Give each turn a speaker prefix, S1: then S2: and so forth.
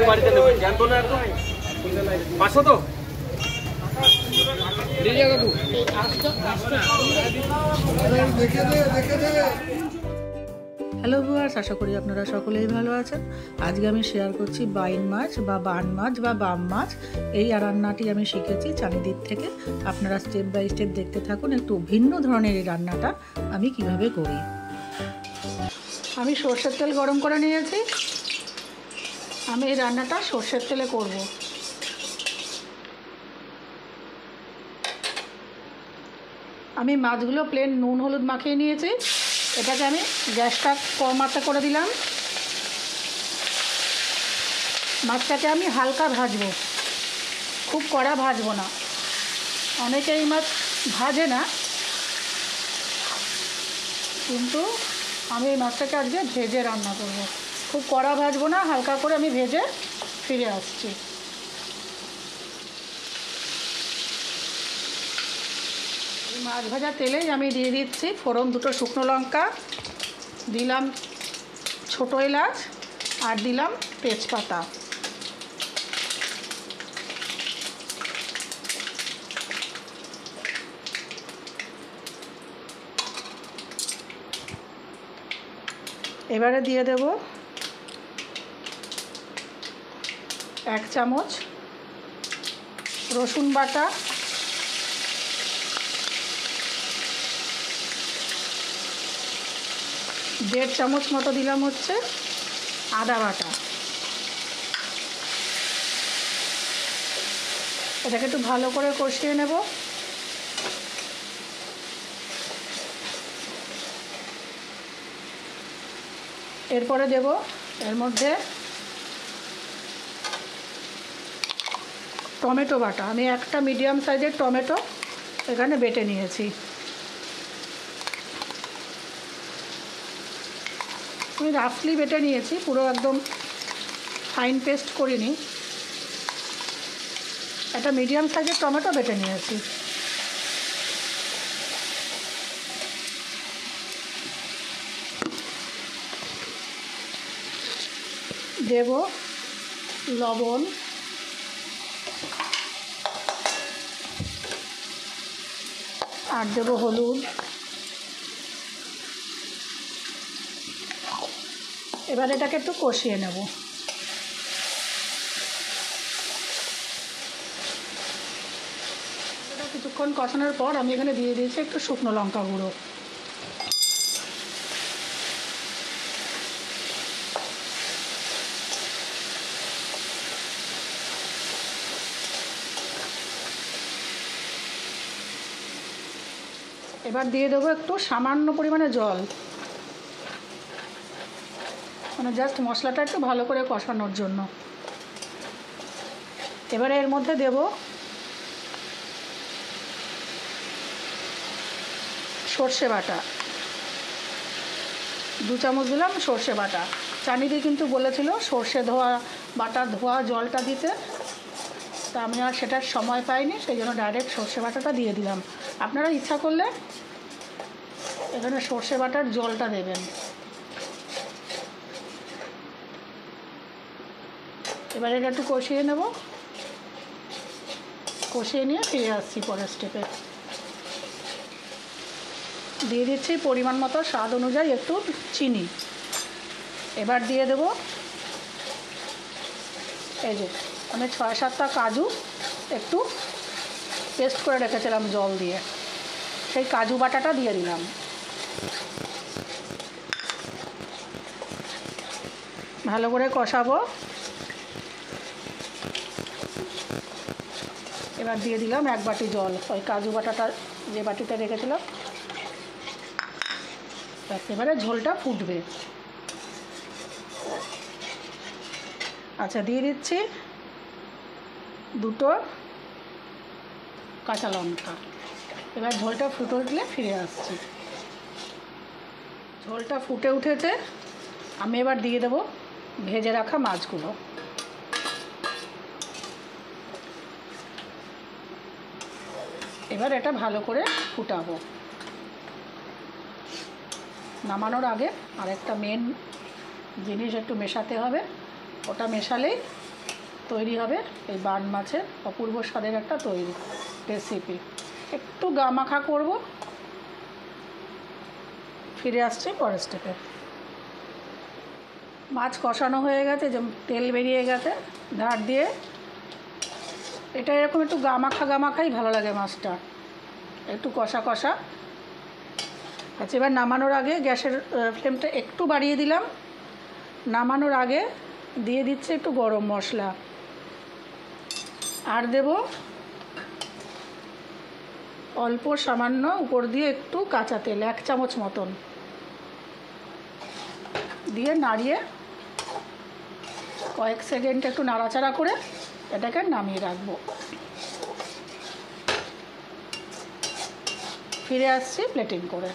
S1: বাড়িতে নেবেন জানতো না একদম 500 তো নিয়ে যা কাকু
S2: হ্যালো ভিউয়ার্স, আশা করি আপনারা সকলেই ভালো আছেন। আজকে আমি শেয়ার করছি বাইন মাছ বা বান মাছ বা বাম মাছ। এই রান্নাটি আমি শিখেছি চানিদির থেকে। আপনারা স্টেপ বাই স্টেপ দেখতে থাকুন। একটু ভিন্ন ধরনের এই রান্নাটা আমি কিভাবে করি। আমি সর্ষের তেল গরম করে নিয়েছি। আমি এই রান্নাটা সর্ষের তেলে করব। আমি মাছগুলো প্লেন নুন হলুদ মাখিয়ে নিয়েছি। এটাকে আমি গ্যাসটা কম আঁচে করে দিলাম। মাছটাকে আমি হালকা ভাজবো, খুব কড়া ভাজবো না। অনেকে এই মাছ ভাজে না, কিন্তু আমি এই মাছটাকে আজকে ভেজে রান্না করব। খুব কড়া ভাজবো না, হালকা করে আমি ভেজে ফিরে আসছি। মাছ ভাজা তেলেই আমি দিয়ে দিচ্ছি ফোড়ন, 2টো শুকনো লঙ্কা, দিলাম ছোটো এলাচ আর দিলাম তেজপাতা। এবারে দিয়ে দেব 1 চামচ রসুন বাটা, 1.5 চামচ মতো দিলাম হচ্ছে আদা বাটা। এটাকে একটু ভালো করে কষিয়ে নেব। এরপরে দেব এর মধ্যে টমেটো বাটা। আমি একটা মিডিয়াম সাইজের টমেটো এখানে বেটে নিয়েছি। আমি রাফলি বেটে নিয়েছি, পুরো একদম ফাইন পেস্ট করিনি। একটা মিডিয়াম সাইজের টমেটো বেটে নিয়েছি। দেব লবণ, আর দেব হলুদ। এবার এটাকে একটু কষিয়ে নেব। কিছুক্ষণ কষানোর পর আমি এখানে দিয়ে দিয়েছি একটু শুকনো লঙ্কা গুঁড়ো। এবার দিয়ে দেবো একটু সামান্য পরিমাণে জল, মানে জাস্ট মশলাটা একটু ভালো করে কষানোর জন্য। এবারে এর মধ্যে দেব সর্ষে বাটা, 2 চামচ দিলাম সর্ষে বাটা। চানিদি কিন্তু বলেছিল সর্ষে বাটা ধোয়া জলটা দিতে, তা আমি আর সেটার সময় পাইনি, সেই জন্য ডাইরেক্ট সর্ষে বাটাটা দিয়ে দিলাম। আপনারা ইচ্ছা করলে এখানে সর্ষে বাটার জলটা দেবেন। এবার এটা একটু কষিয়ে নেব। কষিয়ে নিয়ে ফিরে আসছি পরের স্টেপে। দিয়ে দিচ্ছি পরিমাণ মতো স্বাদ অনুযায়ী একটু চিনি। এবার দিয়ে দেব এই যে আমি 6-7টা কাজু একটু পেস্ট করে রেখেছিলাম জল দিয়ে, সেই কাজু বাটাটা দিয়ে দিলাম। ভালো করে কষাবো। এবার দিয়ে দিলাম 1 বাটি জল, ওই কাজু বাটাটা যে বাটিতে রেখেছিলাম। এবারে ঝোলটা ফুটবে। আচ্ছা, দিয়ে দিচ্ছি 2টো কাঁচা লঙ্কা। এবার ঝোলটা ফুটে উঠলে ফিরে আসছি। ঝোলটা ফুটে উঠেছে, আমি এবার দিয়ে দেবো ভেজে রাখা মাছগুলো। এবার এটা ভালো করে ফুটাবো। নামানোর আগে আরেকটা মেন জিনিস একটু মেশাতে হবে, ওটা মেশালেই তৈরি হবে এই বান মাছের অপূর্ব স্বাদের একটা তৈরি রেসিপি। একটু গামাখা করব। ফিরে আসছি পরের স্টেপে। মাছ কষানো হয়ে গেছে, যে তেল বেরিয়ে গেছে ধার দিয়ে। এটা এরকম একটু গামাখাই ভালো লাগে মাছটা, একটু কষা কষা। আচ্ছা, এবার নামানোর আগে গ্যাসের ফ্লেমটা একটু বাড়িয়ে দিলাম। নামানোর আগে দিয়ে দিচ্ছে একটু গরম মশলা, আর দেব অল্প সামান্য উপর দিয়ে একটু কাঁচা তেল, 1 চামচ মতন দিয়ে নাড়িয়ে কয়েক সেকেন্ড একটু নাড়াচাড়া করে এটাকে নামিয়ে রাখবো। ফিরে আসছি প্লেটিং করে।